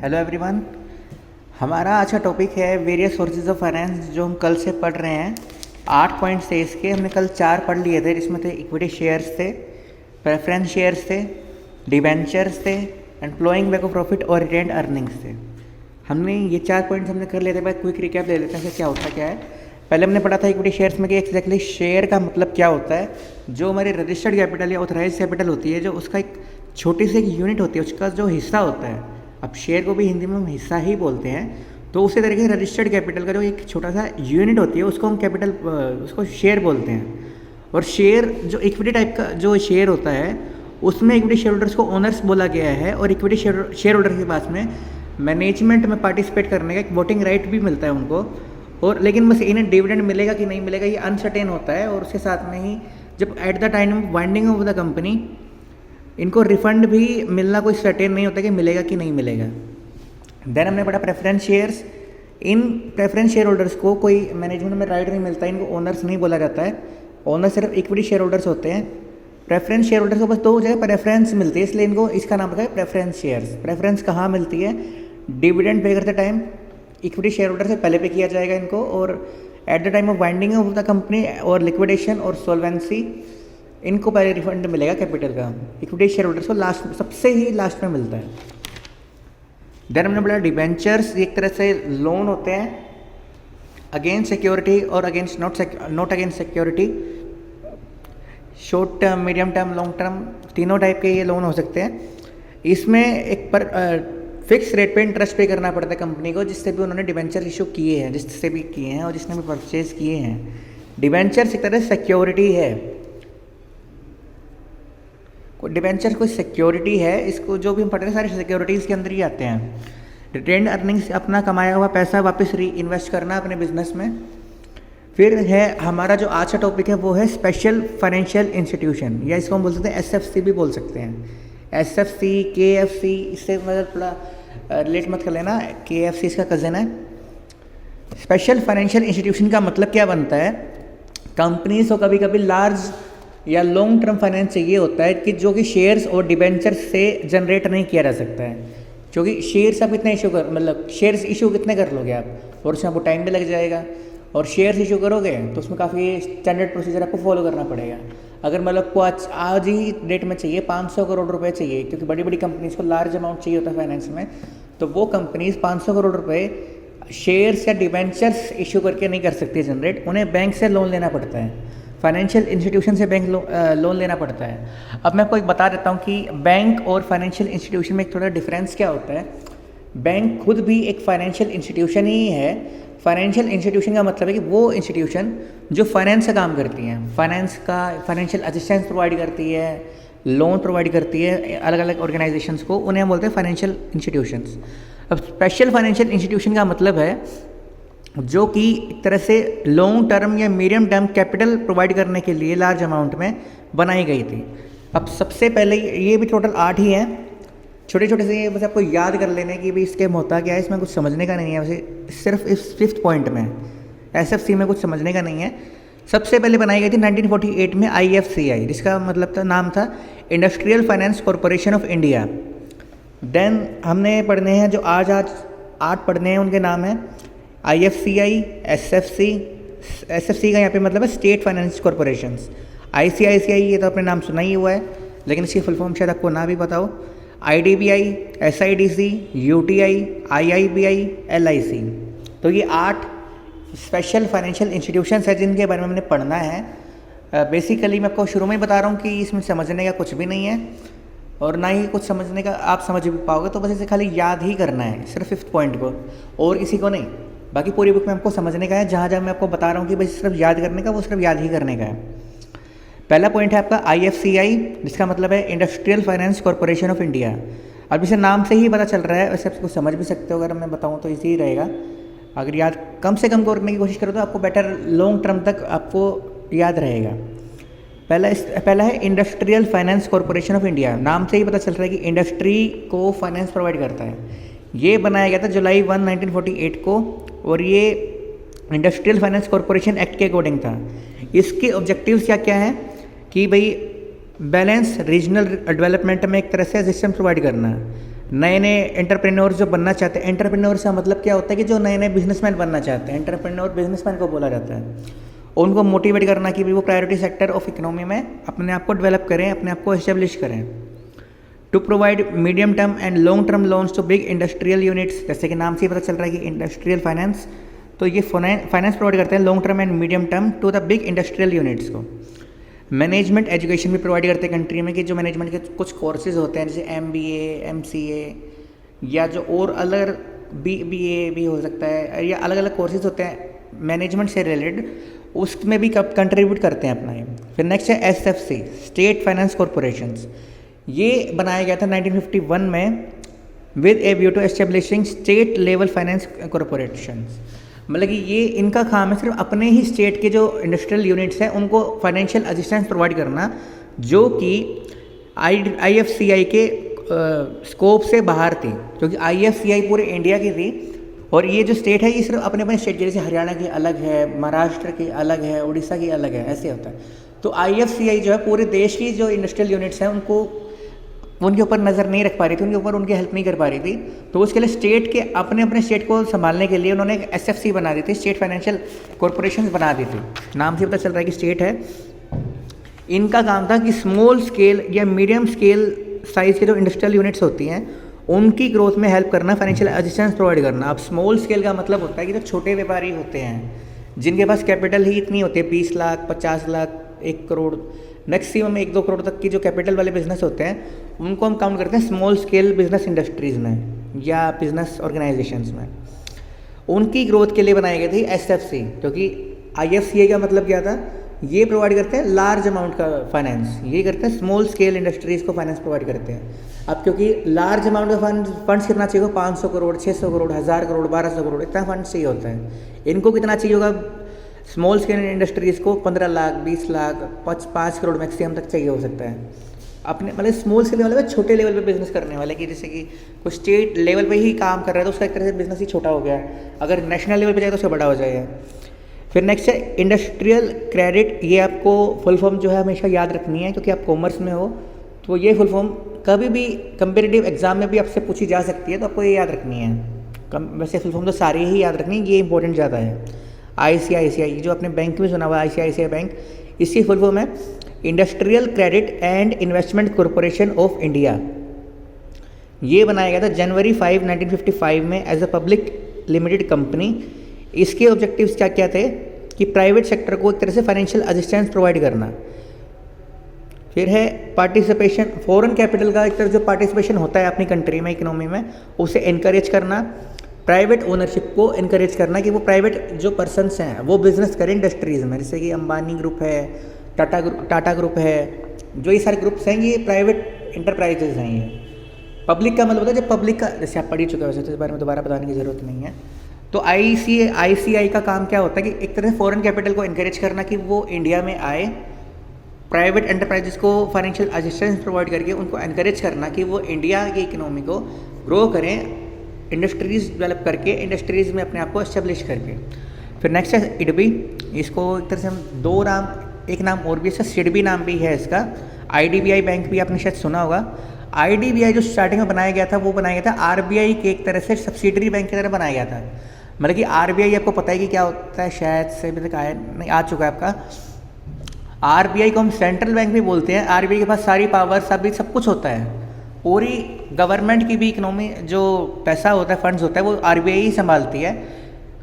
Hello everyone. हमारा आज का टॉपिक है वेरियस सोर्सेज ऑफ फाइनेंस, जो हम कल से पढ़ रहे हैं। 8 पॉइंट्स थे इसके, हमने कल 4 पढ़ लिए थे, जिसमें थे इक्विटी शेयर्स थे, प्रेफरेंस शेयर्स थे, डिबेंचर्स थे, एम्प्लॉइंग बैक ऑफ प्रॉफिट और रिटेन्ड अर्निंग्स थे। हमने ये 4 पॉइंट्स हमने कर लिए थे। भाई क्विक रिकैप ले लेते हैं कि क्या होता क्या है। पहले हमने पढ़ा था इक्विटी शेयर्स में कि एक्जैक्टली शेयर का मतलब क्या होता है। जो हमारी रजिस्टर्ड कैपिटल या ऑथराइज कैपिटल होती है, जो उसका एक छोटी सी एक यूनिट होती है, उसका जो हिस्सा होता है, अब शेयर को भी हिंदी में हम हिस्सा ही बोलते हैं, तो उसी तरीके से रजिस्टर्ड कैपिटल का जो एक छोटा सा यूनिट होती है, उसको हम कैपिटल उसको शेयर बोलते हैं। और शेयर जो इक्विटी टाइप का जो शेयर होता है, उसमें इक्विटी शेयर होल्डर्स को ओनर्स बोला गया है, और इक्विटी शेयर होल्डर के पास में मैनेजमेंट में पार्टिसिपेट करने का एक वोटिंग राइट भी मिलता है उनको। और लेकिन बस इन्हें डिविडेंड मिलेगा कि नहीं मिलेगा ये अनसर्टेन होता है। और उसके साथ में ही जब at the time of winding of the company इनको रिफंड भी मिलना कोई सर्टेन नहीं होता कि मिलेगा कि नहीं मिलेगा। देन हमने पढ़ा प्रेफरेंस शेयर्स। इन प्रेफरेंस शेयर होल्डर्स को कोई मैनेजमेंट में राइट नहीं मिलता, इनको ओनर्स नहीं बोला जाता है। ओनर सिर्फ इक्विटी शेयर होल्डर्स होते हैं। प्रेफरेंस शेयर होल्डर्स को बस 2 जगह प्रेफरेंस मिलती है, इसलिए इनको इसका नाम रखा है प्रेफरेंस शेयर्स। प्रेफरेंस कहाँ मिलती है? डिविडेंड पे करते टाइम इक्विटी शेयर होल्डर से पहले पे किया जाएगा इनको, और at the time of winding of the company और लिक्विडेशन और सोल्वेंसी इनको पहले रिफंड मिलेगा कैपिटल का। इक्विटी शेयर होल्डर्स को लास्ट सबसे ही लास्ट में मिलता है। देन हमने बोला डिबेंचर्स, एक तरह से लोन होते हैं अगेंस्ट सिक्योरिटी और against not against security. Short term, medium term, long term, तीनों टाइप के ये लोन हो सकते हैं। इसमें एक पर फिक्स रेट पे इंटरेस्ट पे करना पड़ता है कंपनी को, जिससे भी उन्होंने डिबेंचर इशू किए हैं, जिससे भी किए हैं और जिसने भी परचेज किए हैं। डिबेंचर्स एक तरह से सिक्योरिटी है। डिबेंचर कोई सिक्योरिटी है, इसको जो भी हम पढ़ रहे हैं सारे सिक्योरिटीज़ के अंदर ही आते हैं। रिटेन्ड अर्निंग्स, अपना कमाया हुआ पैसा वापस री इन्वेस्ट करना अपने बिजनेस में। फिर है हमारा जो आज का टॉपिक है, वो है स्पेशल फाइनेंशियल इंस्टीट्यूशन, या इसको हम बोल सकते हैं SFC भी बोल सकते हैं। SFC, KFC, इससे मतलब थोड़ा रिलेट मत कर लेना, KFC इसका कज़न है। स्पेशल फाइनेंशियल इंस्टीट्यूशन का मतलब क्या बनता है? कंपनीज को कभी कभी लार्ज या लॉन्ग टर्म फाइनेंस चाहिए होता है, कि जो कि शेयर्स और डिबेंचर से जनरेट नहीं किया जा सकता है। क्योंकि शेयर्स आप कितने इशू कर मतलब शेयर्स इशू कितने कर लोगे आप, और उसमें आपको टाइम भी लग जाएगा। और शेयर्स इशू करोगे तो उसमें काफ़ी स्टैंडर्ड प्रोसीजर आपको फॉलो करना पड़ेगा। अगर मतलब आपको आज ही डेट में चाहिए 500 करोड़ रुपए चाहिए, क्योंकि बड़ी बड़ी कंपनीज को लार्ज अमाउंट चाहिए होता है फाइनेंस में, तो वो कंपनीज 500 करोड़ रुपए शेयर्स या डिबेंचर्स इशू करके नहीं कर सकती जनरेट। उन्हें बैंक से लोन लेना पड़ता है, फाइनेंशियल इंस्टीट्यूशन से बैंक लोन लेना पड़ता है। अब मैं आपको एक बता देता हूँ कि बैंक और फाइनेंशियल इंस्टीट्यूशन में एक थोड़ा डिफरेंस क्या होता है। बैंक खुद भी एक फाइनेंशियल इंस्टीट्यूशन ही है। फाइनेंशियल इंस्टीट्यूशन का मतलब है कि वो इंस्टीट्यूशन जो फाइनेंस का काम करती हैं, फाइनेंशियल असिस्टेंस प्रोवाइड करती है, लोन प्रोवाइड करती है अलग अलग ऑर्गेनाइजेशंस को, उन्हें हम बोलते हैं फाइनेंशियल इंस्टीट्यूशंस। अब स्पेशल फाइनेंशियल इंस्टीट्यूशन का मतलब है जो कि एक तरह से लॉन्ग टर्म या मीडियम टर्म कैपिटल प्रोवाइड करने के लिए लार्ज अमाउंट में बनाई गई थी। अब सबसे पहले ये भी टोटल 8 ही हैं, छोटे छोटे से, बस आपको याद कर लेने की भी इसके होता क्या है, इसमें कुछ समझने का नहीं है। वैसे सिर्फ इस 5th पॉइंट में SFC में कुछ समझने का नहीं है। सबसे पहले बनाई गई थी 1948 में IFCI, जिसका मतलब नाम था industrial finance corporation of India. Then हमने पढ़ने हैं जो आज 8 पढ़ने हैं, उनके नाम है IFCI, SFC का यहाँ पे मतलब है स्टेट फाइनेंस कॉरपोरेशन। ICICI ये तो अपने नाम सुना ही हुआ है, लेकिन इसकी फुल फॉर्म शायद आपको ना भी पता हो। IDBI, SIDC, UTI, IIBI, LIC। तो ये 8 स्पेशल फाइनेंशियल इंस्टीट्यूशंस है जिनके बारे में हमने पढ़ना है। बेसिकली मैं आपको शुरू में ही बता रहा हूँ कि इसमें समझने का कुछ भी नहीं है, और ना ही कुछ समझने का आप समझ भी पाओगे। तो बस इसे खाली याद ही करना है, सिर्फ 5th पॉइंट को, और इसी को नहीं। बाकी पूरी बुक में आपको समझने का है। जहाँ जहाँ मैं आपको बता रहा हूँ कि भाई सिर्फ याद करने का, वो सिर्फ याद ही करने का है। पहला पॉइंट है आपका IFCI, जिसका मतलब है industrial finance corporation of India. अब इसे नाम से ही पता चल रहा है, वैसे आप कुछ समझ भी सकते हो, अगर मैं बताऊँ तो इजी ही रहेगा। अगर याद कम से कम करने की कोशिश करो तो आपको बेटर लॉन्ग टर्म तक आपको याद रहेगा। पहला है industrial finance corporation of India. नाम से ही पता चल रहा है कि इंडस्ट्री को फाइनेंस प्रोवाइड करता है। ये बनाया गया था जुलाई 1, 1948 को, और ये इंडस्ट्रियल फाइनेंस कॉरपोरेशन एक्ट के अकॉर्डिंग था। इसके ऑब्जेक्टिव्स क्या क्या हैं कि भाई बैलेंस रीजनल डेवलपमेंट में एक तरह से असिस्टेंस प्रोवाइड करना, नए नए एंटरप्रेन्योर जो बनना चाहते हैं, एंटरप्रेन्योर का मतलब क्या होता है कि जो नए नए बिजनेसमैन बनना चाहते हैं, एंटरप्रेन्योर बिजनेसमैन को बोला जाता है। उनको मोटिवेट करना कि भी वो प्रायोरिटी सेक्टर ऑफ इकोनॉमी में अपने आप को डेवलप करें, अपने आप को एस्टेब्लिश करें। To provide medium term and long term loans to big industrial units, जैसे कि नाम से ही पता चल रहा है कि इंडस्ट्रियल फाइनेंस, तो ये फाइनेंस प्रोवाइड करते हैं long term and medium term to the big industrial units को। मैनेजमेंट एजुकेशन भी प्रोवाइड करते हैं कंट्री में, कि जो मैनेजमेंट के कुछ कोर्सेज होते हैं जैसे MBA, MCA या जो और अलग BA भी हो सकता है, या अलग अलग कोर्सेज होते हैं मैनेजमेंट से रिलेटेड, उसमें भी कंट्रीब्यूट करते हैं अपना ये। फिर नेक्स्ट है SFC, स्टेट फाइनेंस कॉरपोरेशंस। ये बनाया गया था 1951 में with a view to establishing state level finance corporations. मतलब कि ये इनका काम है सिर्फ अपने ही स्टेट के जो इंडस्ट्रियल यूनिट्स हैं उनको फाइनेंशियल असिस्टेंस प्रोवाइड करना, जो कि IFCI के स्कोप से बाहर थी, क्योंकि IFCI पूरे इंडिया की थी और ये जो स्टेट है ये सिर्फ अपने अपने स्टेट के, जैसे हरियाणा की अलग है, महाराष्ट्र की अलग है, उड़ीसा की अलग है, ऐसे होता है। तो IFCI जो है पूरे देश की जो इंडस्ट्रियल यूनिट्स हैं उनको उनके ऊपर नज़र नहीं रख पा रही थी, उनके ऊपर उनकी हेल्प नहीं कर पा रही थी। तो उसके लिए स्टेट के अपने अपने स्टेट को संभालने के लिए उन्होंने एक SFC बना दी थी, स्टेट फाइनेंशियल कॉरपोरेशन बना दी थी। नाम से पता चल रहा है कि स्टेट है। इनका काम था कि स्मॉल स्केल या मीडियम स्केल साइज़ के जो इंडस्ट्रियल यूनिट्स होती हैं उनकी ग्रोथ में हेल्प करना, फाइनेंशियल असिस्टेंस प्रोवाइड करना। अब स्मॉल स्केल का मतलब होता है कि जो छोटे व्यापारी होते हैं जिनके पास कैपिटल ही इतनी होती है, 20 लाख, 50 लाख, 1 करोड़, मैक्सिमम 1-2 करोड़ तक की जो कैपिटल वाले बिजनेस होते हैं, उनको हम काउंट करते हैं स्मॉल स्केल बिजनेस इंडस्ट्रीज़ में या बिजनेस ऑर्गेनाइजेशंस में। उनकी ग्रोथ के लिए बनाई गई थी SFC, क्योंकि IFCI का मतलब क्या था, ये प्रोवाइड करते हैं लार्ज अमाउंट का फाइनेंस, ये करते हैं स्मॉल स्केल इंडस्ट्रीज़ को फाइनेंस प्रोवाइड करते हैं। अब क्योंकि लार्ज अमाउंट का फंड्स कितना चाहिए होगा, 500 करोड़, 600 करोड़, 1000 करोड़, 1200 करोड़, इतना फंड चाहिए होता है। इनको कितना चाहिए होगा, स्मॉल स्केल इंडस्ट्रीज़ को 15 लाख, 20 लाख, 5 करोड़ मैक्सिमम तक चाहिए हो सकता है। अपने मतलब स्मॉल स्केल लेवल पे, छोटे लेवल पे बिजनेस करने वाले, कि जैसे कि कोई स्टेट लेवल पे ही काम कर रहा है तो उसका एक तरह से बिजनेस ही छोटा हो गया, अगर नेशनल लेवल पे जाए तो उसका बड़ा हो जाएगा। फिर नेक्स्ट है इंडस्ट्रियल क्रेडिट। ये आपको फुल फॉर्म जो है हमेशा याद रखनी है, क्योंकि आप कॉमर्स में हो तो ये फुल फॉर्म कभी भी कंपेरेटिव एग्जाम में भी आपसे पूछी जा सकती है, तो आपको ये याद रखनी है। वैसे फुल फॉर्म तो सारी ही याद रखनी है, ये इंपॉर्टेंट ज़्यादा है। ICICI जो अपने बैंक में सुना हुआ है, ICICI बैंक, इसकी फुल फॉर्म है industrial credit and investment corporation of India. ये बनाया गया था जनवरी 5, 1955 में as a public limited company. इसके ऑब्जेक्टिव्स क्या क्या थे कि प्राइवेट सेक्टर को एक तरह से फाइनेंशियल असिस्टेंस प्रोवाइड करना। फिर है पार्टिसिपेशन, फॉरेन कैपिटल का एक तरह जो पार्टिसिपेशन होता है अपनी कंट्री में इकोनॉमी में, उसे इनकरेज करना। प्राइवेट ओनरशिप को इनकरेज करना कि वो प्राइवेट जो पर्सनस हैं वो बिजनेस करें इंडस्ट्रीज़ में, जैसे कि अंबानी ग्रुप है, टाटा ग्रुप है, जो ये सारे ग्रुप्स हैं ये प्राइवेट इंटरप्राइजेज हैं। ये पब्लिक का मतलब होता है जब पब्लिक का, जैसे आप पढ़ ही चुके हो वैसे तो इस बारे में दोबारा बताने की ज़रूरत नहीं है। तो ICICI का काम क्या होता है कि एक तरह से फॉरेन कैपिटल को इनकरेज करना कि वो इंडिया में आए, प्राइवेट एंटरप्राइजेस को फाइनेंशियल असिस्टेंस प्रोवाइड करके उनको इनकरेज करना कि वो इंडिया की इकोनॉमी को ग्रो करें, इंडस्ट्रीज़ डेवलप करके, इंडस्ट्रीज़ में अपने आप को एस्टेब्लिश करके। फिर नेक्स्ट है IDB। इसको एक तरह से हम दो नाम, एक नाम और भी, इसका SIDBI नाम भी है इसका। IDBI बैंक भी आपने शायद सुना होगा। IDBI जो स्टार्टिंग में बनाया गया था वो बनाया गया था RBI के एक तरह से सब्सिडरी बैंक की तरह बनाया गया था। मतलब कि RBI आपको पता है कि क्या होता है, शायद से अभी तक आया नहीं, आ चुका है आपका। RBI को हम सेंट्रल बैंक भी बोलते हैं। RBI के पास सारी पावर, सब कुछ होता है। पूरी गवर्नमेंट की भी इकोनॉमी जो पैसा होता है, फंड्स होता है, वो RBI ही संभालती है।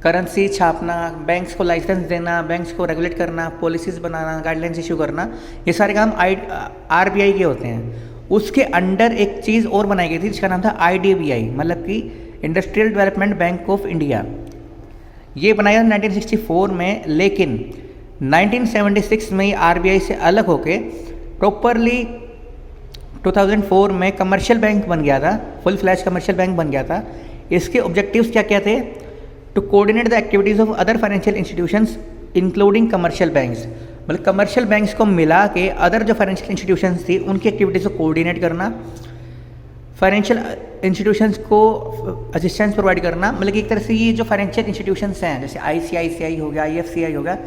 करेंसी छापना, बैंक्स को लाइसेंस देना, बैंक्स को रेगुलेट करना, पॉलिसीज़ बनाना, गाइडलाइंस इशू करना, ये सारे काम RBI के होते हैं। उसके अंडर एक चीज़ और बनाई गई थी जिसका नाम था IDBI, मतलब कि industrial development bank of India. ये बनाया 1964 में, लेकिन 1976 में RBI से अलग होके प्रॉपरली 2004 में कमर्शियल बैंक बन गया था, फुल फ्लैश कमर्शियल बैंक बन गया था। इसके ऑब्जेक्टिव्स क्या क्या थे? To coordinate the activities of other financial institutions including commercial banks, मतलब कमर्शियल बैंक्स को मिला के अदर जो फाइनेंशियल इंस्टीट्यूशंस थी उनकी एक्टिविटीज़ को कोऑर्डिनेट करना, फाइनेंशियल इंस्टीट्यूशंस को असिस्टेंस प्रोवाइड करना। मतलब कि एक तरह से ये जो फाइनेंशियल इंस्टीट्यूशंस हैं जैसे ICICI हो गया, IFCI हो गया,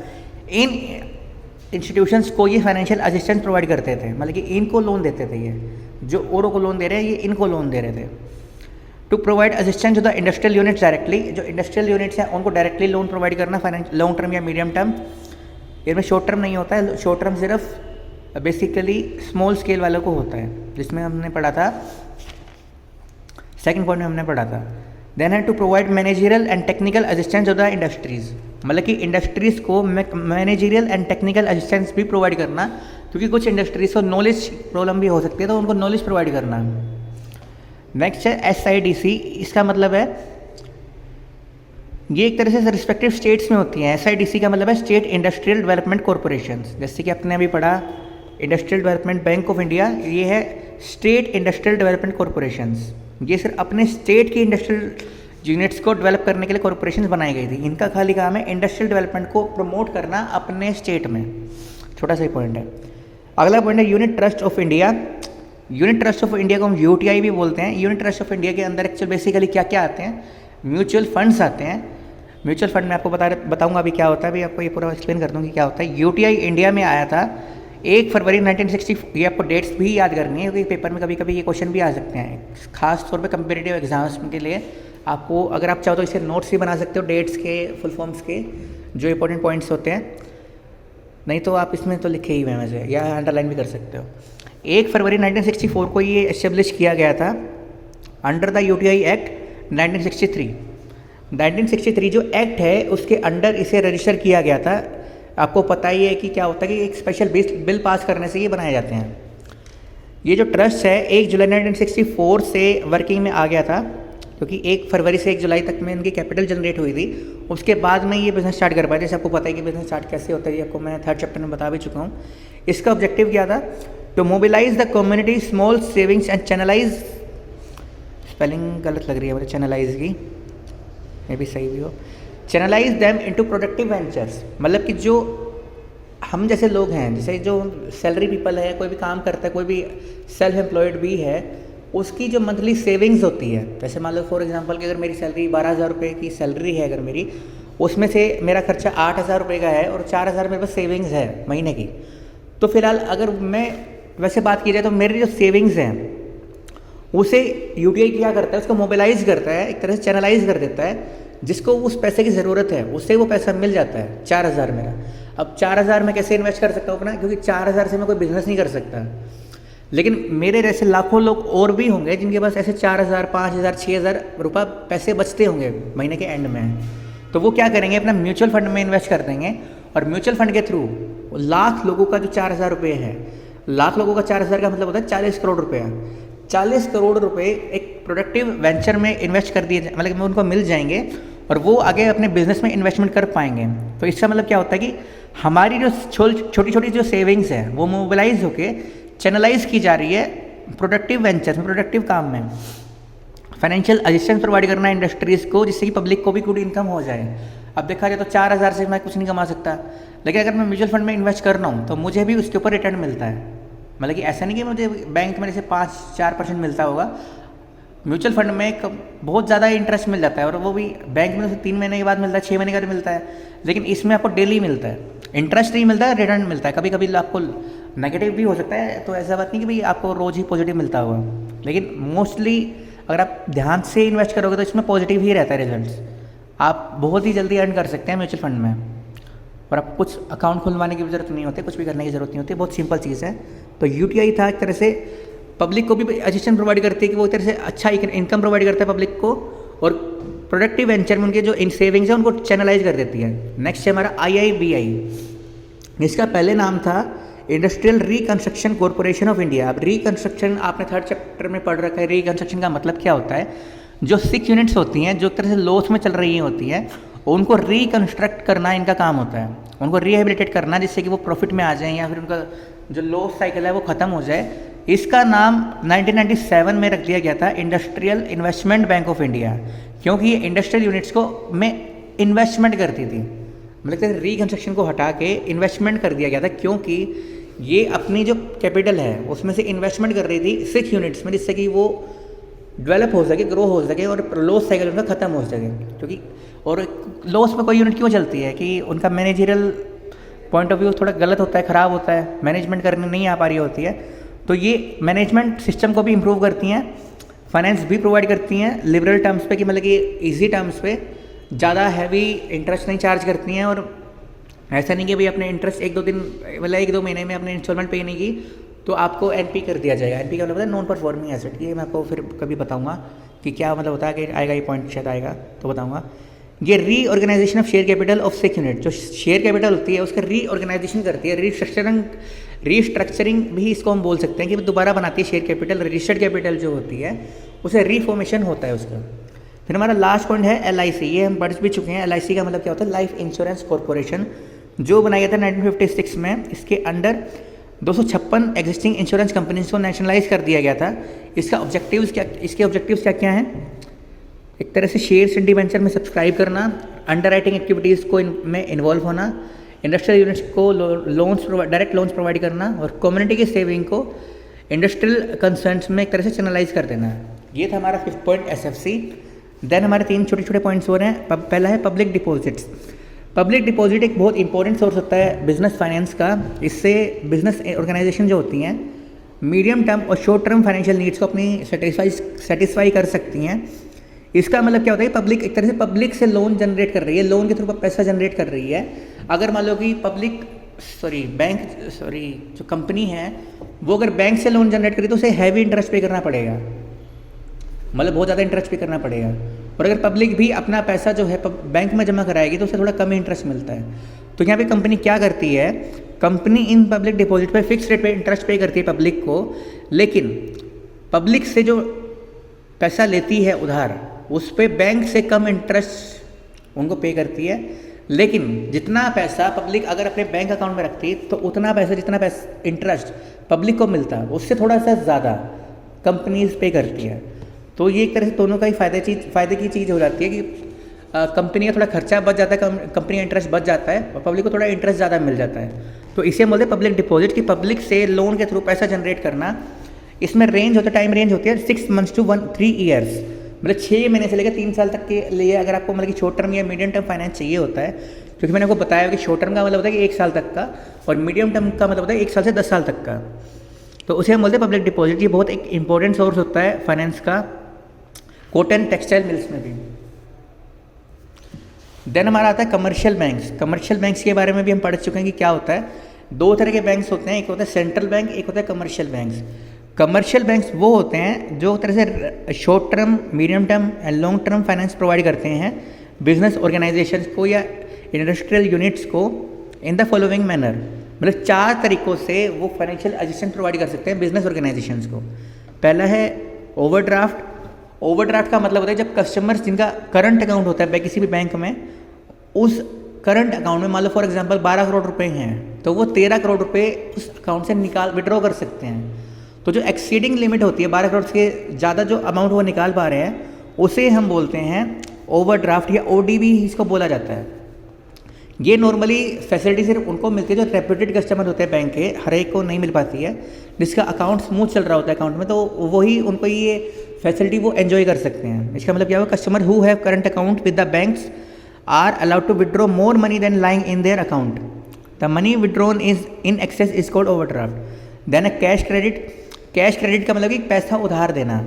इन इंस्टीट्यूशंस को ये फाइनेंशियल असिस्टेंस प्रोवाइड करते थे। मतलब कि इनको लोन देते थे, ये जो औरों को लोन दे रहे हैं ये इनको लोन दे रहे थे। To provide assistance to the industrial units directly, जो इंडस्ट्रियल यूनिट्स हैं उनको डायरेक्टली लोन प्रोवाइड करना, लॉन्ग टर्म या मीडियम टर्म। इसमें शॉर्ट टर्म नहीं होता है, शॉर्ट टर्म सिर्फ बेसिकली स्मॉल स्केल वालों को होता है, जिसमें हमने पढ़ा था सेकंड पॉइंट में हमने पढ़ा था। देन है to provide managerial and technical assistance of the industries, मतलब कि इंडस्ट्रीज़ को मैनेजरियल एंड टेक्निकल असिस्टेंस भी प्रोवाइड करना, क्योंकि कुछ इंडस्ट्रीज़ को नॉलेज प्रॉब्लम भी हो सकती है, तो उनको नॉलेज प्रोवाइड करना। नेक्स्ट है SIDC, इसका मतलब है ये एक तरह से रिस्पेक्टिव स्टेट्स में होती हैं। SIDC का मतलब है स्टेट इंडस्ट्रियल डेवलपमेंट कॉरपोरेशन, जैसे कि आपने अभी पढ़ा industrial development bank of India, ये है स्टेट इंडस्ट्रियल डेवलपमेंट कॉरपोरेशंस। ये सिर्फ अपने स्टेट की इंडस्ट्रियल यूनिट्स को डेवलप करने के लिए कॉरपोरेशन बनाई गई थी। इनका खाली काम है इंडस्ट्रियल डेवलपमेंट को प्रमोट करना अपने स्टेट में। छोटा सा पॉइंट है। अगला पॉइंट है unit trust of India. Unit trust of India को हम UTI भी बोलते हैं। यूनिट ट्रस्ट ऑफ इंडिया के अंदर एक्चुअल बेसिकली क्या क्या आते हैं, म्यूचुअल फंड्स आते हैं। म्यूचुअल फंड में आपको बताऊंगा अभी क्या होता है, अभी आपको ये पूरा एक्सप्लेन कर दूँ कि क्या होता है। UTI इंडिया में आया था 1 फरवरी 1960। ये आपको डेट्स भी याद करनी है, क्योंकि पेपर में कभी कभी ये क्वेश्चन भी आ सकते हैं, खास तौर पे कम्पिटिटिव एग्जाम्स के लिए। आपको अगर आप चाहो तो इसे नोट्स भी बना सकते हो, डेट्स के, फुल फॉर्म्स के जो इंपॉर्टेंट पॉइंट्स होते हैं, नहीं तो आप इसमें तो लिखे ही हुए हैं वैसे, या अंडरलाइन भी कर सकते हो। 1 फरवरी 1964 को ये एस्टेब्लिश किया गया था अंडर द UTI एक्ट 1963। 1963 जो एक्ट है उसके अंडर इसे रजिस्टर किया गया था। आपको पता ही है कि क्या होता है कि एक स्पेशल बिल पास करने से ये बनाए जाते हैं। ये जो ट्रस्ट है 1 जुलाई 1964 से वर्किंग में आ गया था, क्योंकि 1 फरवरी से 1 जुलाई तक में इनकी कैपिटल जनरेट हुई थी। उसके बाद में ये बिज़नेस स्टार्ट कर पाए। जैसे आपको पता है कि बिज़नेस स्टार्ट कैसे होता है, ये आपको मैं 3rd चैप्टर में बता भी चुका हूँ। इसका ऑब्जेक्टिव क्या था, to mobilise the community small savings and channelise, spelling गलत लग रही है मुझे चैनलाइज की, मे भी सही भी हो, channelise them into productive ventures. मतलब कि जो हम जैसे लोग हैं, जैसे जो सैलरी पीपल है, कोई भी काम करता है, कोई भी सेल्फ एम्प्लॉयड भी है, उसकी जो मंथली सेविंग्स होती है, जैसे मान लो फॉर एग्जांपल कि अगर मेरी सैलरी 12,000 रुपये की सैलरी है, अगर मेरी उसमें से मेरा खर्चा 8,000 रुपये का है और 4,000 मेरे पास सेविंग्स है महीने की, तो फिलहाल अगर मैं वैसे बात की जाए तो मेरी जो सेविंग्स हैं उसे UTI क्या करता है, उसको मोबिलाइज करता है, एक तरह से चैनलाइज कर देता है। जिसको उस पैसे की ज़रूरत है उससे वो पैसा मिल जाता है। 4,000 मेरा, अब 4,000 मैं कैसे इन्वेस्ट कर सकता हूँ अपना, क्योंकि 4,000 से मैं कोई बिज़नेस नहीं कर सकता। लेकिन मेरे जैसे लाखों लोग और भी होंगे जिनके पास ऐसे 4,000, 5,000, 6,000 रुपये पैसे बचते होंगे महीने के एंड में। तो वो क्या करेंगे, अपना म्यूचुअल फंड में इन्वेस्ट कर देंगे, और म्यूचुअल फंड के थ्रू लाख लोगों का जो 4,000 रुपये है, लाख लोगों का 4,000 का मतलब होता है 40 करोड़ रुपया। 40 करोड़ रुपए एक प्रोडक्टिव वेंचर में इन्वेस्ट कर दिए, मतलब उनको मिल जाएंगे और वो आगे अपने बिजनेस में इन्वेस्टमेंट कर पाएंगे। तो इसका मतलब क्या होता है कि हमारी जो छोटी छोटी जो सेविंग्स है वो मोबिलाइज होके चैनलाइज की जा रही है प्रोडक्टिव वेंचर्स में, प्रोडक्टिव काम में। फाइनेंशियल असिस्टेंस प्रोवाइड करना है इंडस्ट्रीज़ को, जिससे कि पब्लिक को भी गुड इनकम हो जाए। अब देखा जाए तो 4,000 से मैं कुछ नहीं कमा सकता, लेकिन अगर मैं म्यूचुअल फंड में इन्वेस्ट कर रहा हूँ तो मुझे भी उसके ऊपर रिटर्न मिलता है। मतलब कि ऐसा नहीं कि मुझे बैंक में जैसे 5-4% मिलता होगा, म्यूचुअल फंड में बहुत ज़्यादा इंटरेस्ट मिल जाता है, और वो भी बैंक में तो 3 महीने के बाद मिलता है, 6 महीने के बाद मिलता है, लेकिन इसमें आपको डेली मिलता है। इंटरेस्ट नहीं मिलता है, रिटर्न मिलता है। कभी कभी आपको नेगेटिव भी हो सकता है, तो ऐसा बात नहीं कि भाई आपको रोज़ ही पॉजिटिव मिलता होगा, लेकिन मोस्टली अगर आप ध्यान से इन्वेस्ट करोगे तो इसमें पॉजिटिव ही रहता है रिजल्ट्स। आप बहुत ही जल्दी अर्न कर सकते हैं म्यूचुअल फंड में, और आप कुछ अकाउंट खुलवाने की भी ज़रूरत नहीं होती, कुछ भी करने की ज़रूरत नहीं होती, बहुत सिंपल चीज़ है। तो UTI था एक तरह से पब्लिक को भी असिस्टेंस प्रोवाइड करती है कि वो एक तरह से अच्छा इनकम प्रोवाइड करता है पब्लिक को, और प्रोडक्टिव वेंचर में उनके जो इन सेविंग्स है उनको चैनलाइज कर देती है। नेक्स्ट है हमारा IIBI, इसका पहले नाम था industrial reconstruction corporation of India. अब रिकंस्ट्रक्शन आपने 3rd चैप्टर में पढ़ रखा है। रिकंस्ट्रक्शन का मतलब क्या होता है, जो 6 यूनिट्स होती हैं जो एक तरह से लॉस में चल रही होती हैं, उनको रिकंस्ट्रक्ट करना इनका काम होता है, उनको रिहेबिलिटेट करना, जिससे कि वो प्रॉफिट में आ जाएं या फिर उनका जो लॉस साइकिल है वो ख़त्म हो जाए। इसका नाम 1997 में रख दिया गया था industrial investment bank of India, क्योंकि ये इंडस्ट्रियल यूनिट्स को में इन्वेस्टमेंट करती थी। मतलब रिकंस्ट्रक्शन को हटा के इन्वेस्टमेंट कर दिया गया था, क्योंकि ये अपनी जो कैपिटल है उसमें से इन्वेस्टमेंट कर रही थी 6 यूनिट्स में, जिससे कि वो डेवलप हो सके, ग्रो हो सके, और लॉस साइकिल उनका ख़त्म हो सके। क्योंकि और लॉस में कोई यूनिट क्यों चलती है कि उनका मैनेजरियल पॉइंट ऑफ व्यू थोड़ा गलत होता है, ख़राब होता है, मैनेजमेंट करने नहीं आ पा रही होती है। तो ये मैनेजमेंट सिस्टम को भी इम्प्रूव करती हैं, फाइनेंस भी प्रोवाइड करती हैं लिबरल टर्म्स पे, कि मतलब कि ईजी टर्म्स पे, ज़्यादा हैवी इंटरेस्ट नहीं चार्ज करती हैं। और ऐसा नहीं कि भाई अपने इंटरेस्ट एक दो दिन मतलब एक दो महीने में अपने इंस्टॉलमेंट पे नहीं की तो आपको एनपी कर दिया जाएगा। एनपी का मतलब नॉन परफॉर्मिंग एसेट, ये मैं आपको फिर कभी बताऊंगा कि क्या मतलब होता है, कि आएगा ये पॉइंट शायद आएगा तो बताऊंगा। ये reorganisation of share capital of 6 unit, जो शेयर कैपिटल होती है उसका रीऑर्गेनाइजेशन करती है, रीस्ट्रक्चरिंग भी इसको हम बोल सकते हैं कि दोबारा बनाती है शेयर कैपिटल। रजिस्टर्ड कैपिटल जो होती है उसे रीफॉर्मेशन होता है उसका। फिर हमारा लास्ट पॉइंट है LIC, ये हम पढ़ भी चुके हैं। LIC का मतलब क्या होता है, लाइफ इंश्योरेंस कॉरपोरेशन, जो बनाया गया था 1956 में। इसके अंडर 256 एग्जिस्टिंग इंश्योरेंस कंपनीज को नेशनलाइज कर दिया गया था। इसके ऑब्जेक्टिव्स क्या क्या हैं? एक तरह से शेयर्स एंड डिबेंचर में सब्सक्राइब करना, अंडरराइटिंग एक्टिविटीज़ को में इन्वॉल्व होना, इंडस्ट्रियल यूनिट्स को डायरेक्ट लोन्स प्रोवाइड करना, और कम्युनिटी की सेविंग को इंडस्ट्रियल कंसर्न्स में एक तरह से चैनलाइज कर देना। ये था हमारा 5th पॉइंट SFC। देन हमारे 3 छोटे छोटे पॉइंट्स हो रहे हैं। पहला है पब्लिक डिपॉजिट्स। पब्लिक डिपॉजिट एक बहुत इंपॉर्टेंट सोर्स होता है बिजनेस फाइनेंस का। इससे बिजनेस ऑर्गेनाइजेशन जो होती हैं मीडियम टर्म और शॉर्ट टर्म फाइनेंशियल नीड्स को अपनी सेटिस्फाई कर सकती हैं। इसका मतलब क्या होता है, पब्लिक एक तरह से पब्लिक से लोन जनरेट कर रही है, लोन के थ्रू पैसा जनरेट कर रही है। अगर मान लो कि जो कंपनी है वो अगर बैंक से लोन जनरेट करी तो उसे हैवी इंटरेस्ट पे करना पड़ेगा, मतलब बहुत ज़्यादा इंटरेस्ट पे करना पड़ेगा। और अगर पब्लिक भी अपना पैसा जो है बैंक में जमा कराएगी तो उसे थोड़ा कम इंटरेस्ट मिलता है। तो यहाँ पे कंपनी क्या करती है, कंपनी इन पब्लिक डिपॉजिट पे फिक्स रेट पे इंटरेस्ट पे करती है पब्लिक को, लेकिन पब्लिक से जो पैसा लेती है उधार उस पर बैंक से कम इंटरेस्ट उनको पे करती है। लेकिन जितना पैसा पब्लिक अगर अपने बैंक अकाउंट में रखती तो उतना पैसा जितना पैसा इंटरेस्ट पब्लिक को मिलता उससे थोड़ा सा ज़्यादा कंपनीज पे करती है। तो ये एक तरह से दोनों का ही फ़ायदे की चीज़ हो जाती है कि कंपनी का थोड़ा खर्चा बच जाता है, कंपनी का इंटरेस्ट बच जाता है और पब्लिक को थोड़ा इंटरेस्ट ज़्यादा मिल जाता है। तो इसे बोलते हैं पब्लिक डिपॉजिट, कि पब्लिक से लोन के थ्रू पैसा जनरेट करना। इसमें टाइम रेंज होती है 6 months to 3 years, मतलब 6 महीने से लेकर 3 साल तक के लिए अगर आपको मतलब कि शॉर्ट टर्म या मीडियम टर्म फाइनेंस चाहिए होता है। क्योंकि मैंने आपको बताया कि शॉर्ट टर्म का मतलब होता है कि 1 साल तक का, और मीडियम टर्म का मतलब होता है 1 साल से 10 साल तक का। तो उसे हम बोलते हैं पब्लिक डिपॉजिट। ये बहुत एक इंपॉर्टेंट सोर्स होता है फाइनेंस का, कॉटन टेक्सटाइल मिल्स में भी। देन हमारा आता है कमर्शियल बैंक्स। कमर्शियल बैंक्स के बारे में भी हम पढ़ चुके हैं कि क्या होता है। 2 तरह के बैंक्स होते हैं, एक होता है सेंट्रल बैंक, एक होता है कमर्शियल बैंक्स। कमर्शियल बैंक्स वो होते हैं जो तरह से short term, medium term and long term finance provide करते हैं बिजनेस ऑर्गेनाइजेशंस को या इंडस्ट्रियल यूनिट्स को इन द फॉलोइंग मैनर। मतलब 4 तरीक़ों से वो फाइनेंशियल असिस्टेंस प्रोवाइड कर सकते हैं बिजनेस ऑर्गेनाइजेशंस को। पहला है ओवरड्राफ्ट। ओवरड्राफ्ट का मतलब होता है जब कस्टमर्स जिनका करंट अकाउंट होता है किसी भी बैंक में, उस करंट अकाउंट में मान लो फॉर एग्जांपल 12 करोड़ रुपए हैं तो वो 13 करोड़ रुपए उस अकाउंट से विड्रॉ कर सकते हैं। तो जो एक्सीडिंग लिमिट होती है 12 करोड़ से ज़्यादा जो अमाउंट वो निकाल पा रहे हैं उसे हम बोलते हैं ओवरड्राफ्ट या ODB इसको बोला जाता है। ये नॉर्मली फैसिलिटी सिर्फ उनको मिलती है जो रेप्यूटेड कस्टमर होते हैं बैंक के, हर एक को नहीं मिल पाती है। जिसका अकाउंट स्मूथ चल रहा होता है अकाउंट में, तो वही उनको ये फैसिलिटी वो एंजॉय कर सकते हैं। इसका मतलब क्या हुआ, customer who have current account with the banks are allowed to withdraw more money than lying in their account. The money withdrawn is in excess is called overdraft. Then a cash credit. Cash credit का मतलब कि पैसा उधार देना।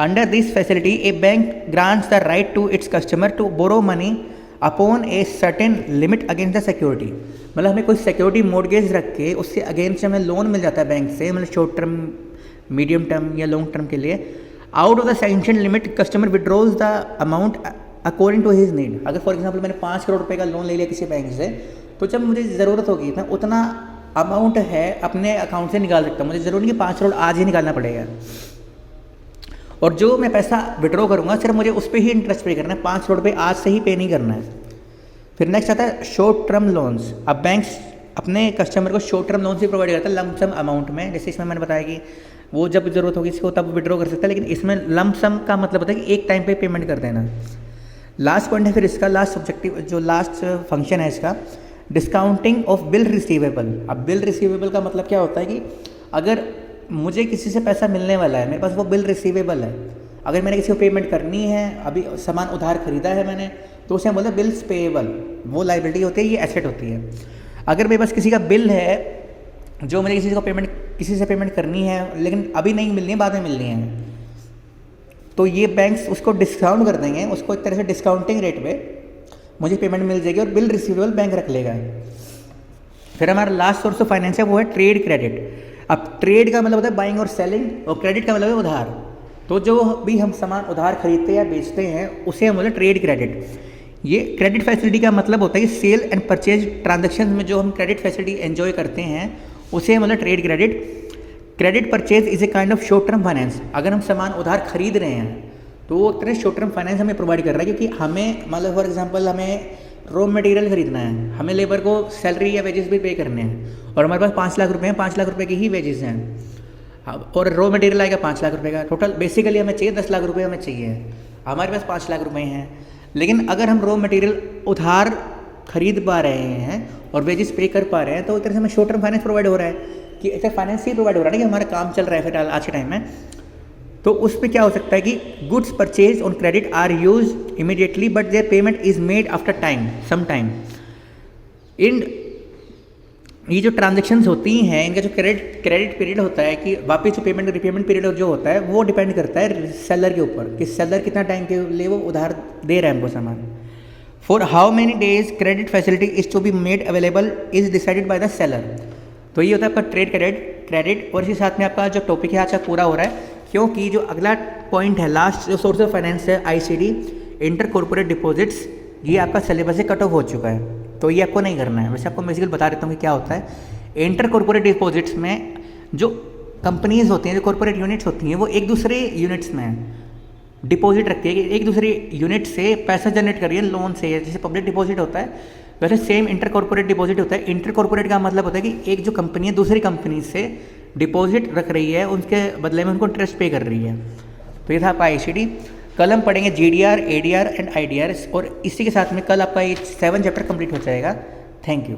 Under this facility a bank grants the right to its customer to borrow money upon a certain limit against the security. मतलब हमें कोई security mortgage रख के उससे अगेंस्ट हमें लोन मिल जाता है बैंक से, मतलब शॉर्ट टर्म, मीडियम टर्म या लॉन्ग टर्म के लिए। Out of the sanction limit customer withdraws the amount according to his need. अगर फॉर एग्जांपल मैंने 5 करोड़ रुपए का लोन ले लिया किसी बैंक से, तो जब मुझे ज़रूरत होगी ना उतना अमाउंट है अपने अकाउंट से निकाल सकता हूँ। मुझे ज़रूरी नहीं कि 5 करोड़ आज ही निकालना पड़ेगा, और जो मैं पैसा विड्रॉ करूँगा सिर्फ मुझे उस पर ही इंटरेस्ट पे करना है, 5 करोड़ पे आज से ही पे नहीं करना है। फिर नेक्स्ट आता है शॉर्ट टर्म लोन्स। अब बैंक्स अपने कस्टमर को शॉर्ट टर्म लोन्स भी प्रोवाइड करता है लंप सम अमाउंट में। जैसे इसमें मैंने बताया कि वो जब ज़रूरत होगी इसको तब विड्रॉ कर सकता है, लेकिन इसमें लंप सम का मतलब होता है कि एक टाइम पे पेमेंट कर देना। लास्ट पॉइंट है फिर इसका, लास्ट ऑब्जेक्टिव जो लास्ट फंक्शन है इसका, डिस्काउंटिंग ऑफ बिल रिसीवेबल। अब बिल रिसीवेबल का मतलब क्या होता है कि अगर मुझे किसी से पैसा मिलने वाला है, मेरे पास वो बिल रिसीवेबल है, अगर मैंने किसी को पेमेंट करनी है, अभी सामान उधार खरीदा है मैंने, तो उसे हम बोलते हैं बिल्स पेएबल। वो लाइबिलिटी होती है, ये एसेट होती है। अगर मेरे पास किसी का बिल है जो मुझे किसी से पेमेंट करनी है लेकिन अभी नहीं मिलनी है, बाद में मिलनी है, तो ये बैंक्स उसको डिस्काउंट कर देंगे, उसको एक तरह से डिस्काउंटिंग रेट पे मुझे पेमेंट मिल जाएगी और बिल रिसीवेबल बैंक रख लेगा। फिर हमारा लास्ट सोर्स ऑफ फाइनेंस है वो है ट्रेड क्रेडिट। अब ट्रेड का मतलब होता है बाइंग और सेलिंग, और क्रेडिट का मतलब है उधार। तो जो भी हम सामान उधार खरीदते या बेचते हैं उसे हम बोलते हैं ट्रेड क्रेडिट। ये क्रेडिट फैसिलिटी का मतलब होता है कि सेल एंड परचेज ट्रांजेक्शन में जो हम क्रेडिट फैसिलिटी एंजॉय करते हैं उसे हम बोलते हैं trade credit. Credit purchase is a kind of short term finance. अगर हम सामान उधार खरीद रहे हैं तो वो एक तरह शॉर्ट टर्म फाइनेंस हमें प्रोवाइड कर रहा है, क्योंकि हमें मतलब फॉर एग्जांपल हमें रॉ मटेरियल खरीदना है, हमें लेबर को सैलरी या वेजेस भी पे करने हैं और हमारे पास 5 लाख रुपए हैं, 5 लाख रुपए की ही वेजेस हैं और रॉ मटेरियल आएगा 5 लाख रुपए का। टोटल बेसिकली हमें चाहिए 10 लाख रुपए हमें चाहिए, हमारे पास 5 लाख रुपए हैं। लेकिन अगर हम रॉ मटेरियल उधार खरीद पा रहे हैं और वेजेस पे कर पा रहे हैं तो एक तरह से हमें शॉर्ट टर्म फाइनेंस प्रोवाइड हो रहा है कि ऐसे फाइनेंस ही प्रोवाइड हो रहा है कि हमारा काम चल रहा है फिर आज के टाइम में। तो उस पर क्या हो सकता है कि goods purchase on credit are used immediately but their payment is made after time some time. इन ये जो ट्रांजेक्शन्स होती हैं इनका जो क्रेडिट पीरियड होता है कि वापस जो पेमेंट रिपेमेंट पीरियड जो होता है वो डिपेंड करता है सेलर के ऊपर कि सेलर कितना टाइम के लिए वो उधार दे रहा है हमको सामान। For how many days credit facility is to be made available is decided by the seller. तो ये होता है आपका ट्रेड क्रेडिट। और इसी साथ में आपका जो टॉपिक है आज का पूरा हो रहा है, क्योंकि जो अगला पॉइंट है लास्ट जो सोर्स ऑफ फाइनेंस है ICD इंटर कॉर्पोरेट डिपॉजिट्स, ये आपका सिलेबस से कट ऑफ हो चुका है तो ये आपको नहीं करना है। वैसे आपको बेसिकली बता देता हूँ कि क्या होता है। इंटर कॉर्पोरेट डिपॉजिट्स में जो कंपनीज होती हैं, जो कॉर्पोरेट यूनिट्स होती हैं, वो एक दूसरे यूनिट्स में डिपॉजिट रखती है कि एक दूसरे यूनिट से पैसा जनरेट कर रही है लोन से, जैसे पब्लिक डिपॉजिट होता है वैसे सेम इंटर कॉर्पोरेट डिपॉजिट होता है। इंटर कॉर्पोरेट का मतलब होता है कि एक जो कंपनी है दूसरी कंपनी से डिपॉजिट रख रही है, उनके बदले में उनको इंटरेस्ट पे कर रही है। तो ये था आपका ICD। कल हम पढ़ेंगे GDR, ADR एंड IDR और इसी के साथ में कल आपका ये 7 चैप्टर कंप्लीट हो जाएगा। Thank you.